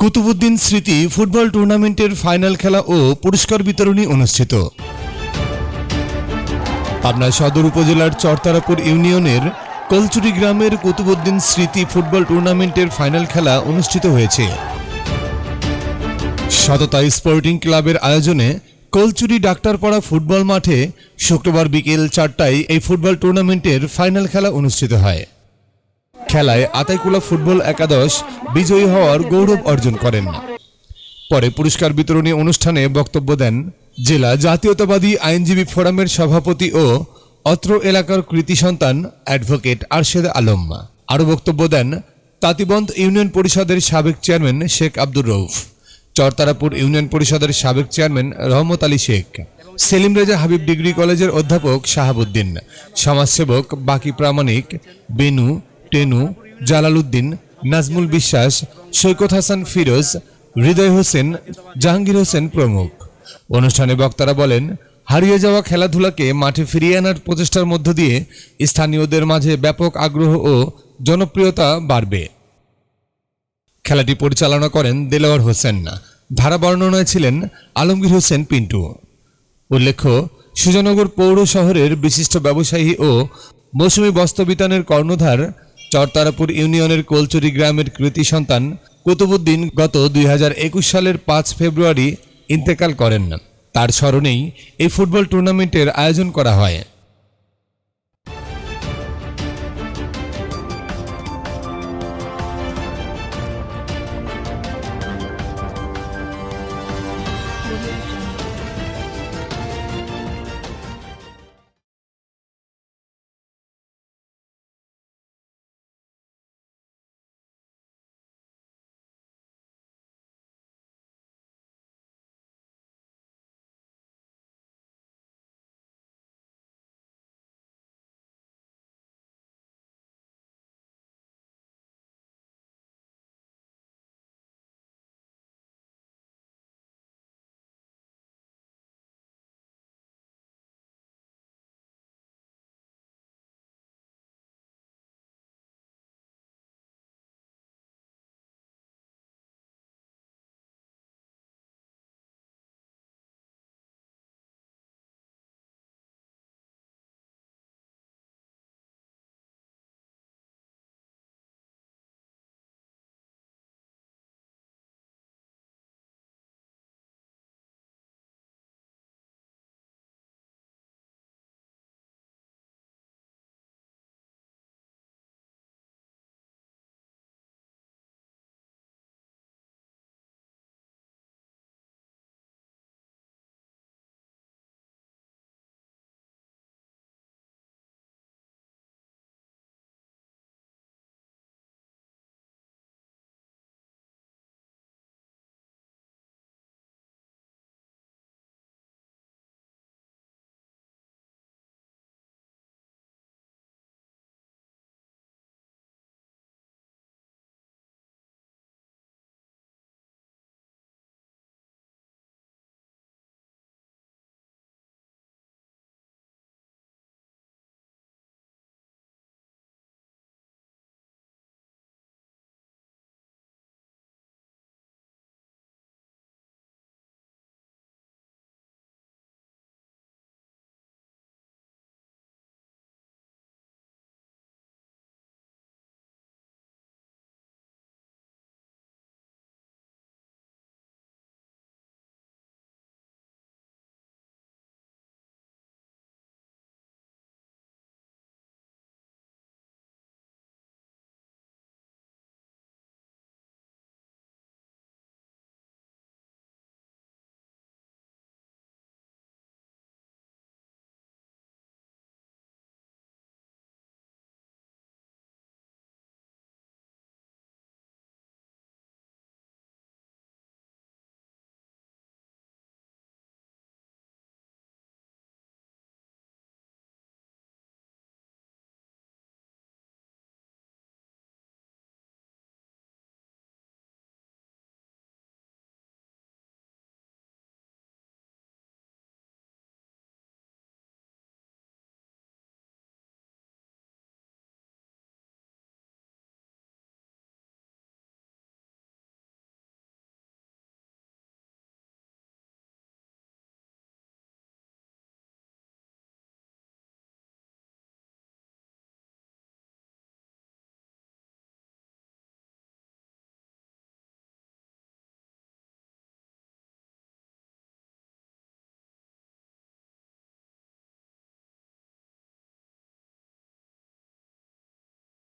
কুতুবুদ্দিন স্মৃতি ফুটবল টুর্নামেন্টের ফাইনাল খেলা ও পুরস্কার বিতরণী অনুষ্ঠিত। পাবনা সদর উপজেলার চরতারাপুর ইউনিয়নের কলচুরি গ্রামের কুতুবুদ্দিন স্মৃতি ফুটবল টুর্নামেন্টের ফাইনাল খেলা অনুষ্ঠিত হয়েছে। সততা স্পোর্টিং ক্লাবের আয়োজনে কলচুরি ডাক্তারপাড়া ফুটবল মাঠে শুক্রবার বিকেল 4টায় এই ফুটবল টুর্নামেন্টের ফাইনাল খেলা অনুষ্ঠিত হয়। খেলায় আতাইকুলা ফুটবল একাদশ বিজয়ী হওয়ার গৌরব অর্জন করেন। পরে পুরস্কার বিতরণী অনুষ্ঠানে বক্তব্য দেন জেলা জাতীয়তাবাদী আইনজীবী ফোরামের সভাপতি ও অত্র এলাকার কৃতি সন্তান অ্যাডভোকেট আরশেদ আলম। আরও বক্তব্য দেন তাঁতিবন্ধ ইউনিয়ন পরিষদের সাবেক চেয়ারম্যান শেখ আব্দুর রউফ, চরতারাপুর ইউনিয়ন পরিষদের সাবেক চেয়ারম্যান রহমত আলী শেখ, সেলিম রেজা হাবিব ডিগ্রি কলেজের অধ্যাপক শাহাবুদ্দিন, সমাজসেবক বাকি প্রামাণিক, বেনু, টেনু, জালালউদ্দিন, নাজমুল বিশ্বাস, সৈকত হাসান ফিরোজ, হৃদয় হোসেন, জাহাঙ্গীর হোসেন প্রমুখ। অনুষ্ঠানে বক্তারা বলেন, হারিয়ে যাওয়া খেলাধুলাকে মাঠে ফিরিয়ে আনার প্রচেষ্টার মধ্য দিয়ে স্থানীয়দের মাঝে ব্যাপক আগ্রহ ও জনপ্রিয়তা বাড়বে। খেলাটি পরিচালনা করেন দেলোয়ার হোসেন, ধারা বর্ণনায় ছিলেন আলমগীর হোসেন পিন্টু। উল্লেখ্য, সুজানগর পৌর শহরের বিশিষ্ট ব্যবসায়ী ও মৌসুমী বস্ত্রবিতানের কর্ণধার চরতারাপুর ইউনিয়নের কলচুরি গ্রামের কৃতি সন্তান কুতুবুদ্দিন গত 2021 সালের 5 ফেব্রুয়ারি ইন্তেকাল করেন। তার স্মরণেই এই ফুটবল টুর্নামেন্টের আয়োজন করা হয়।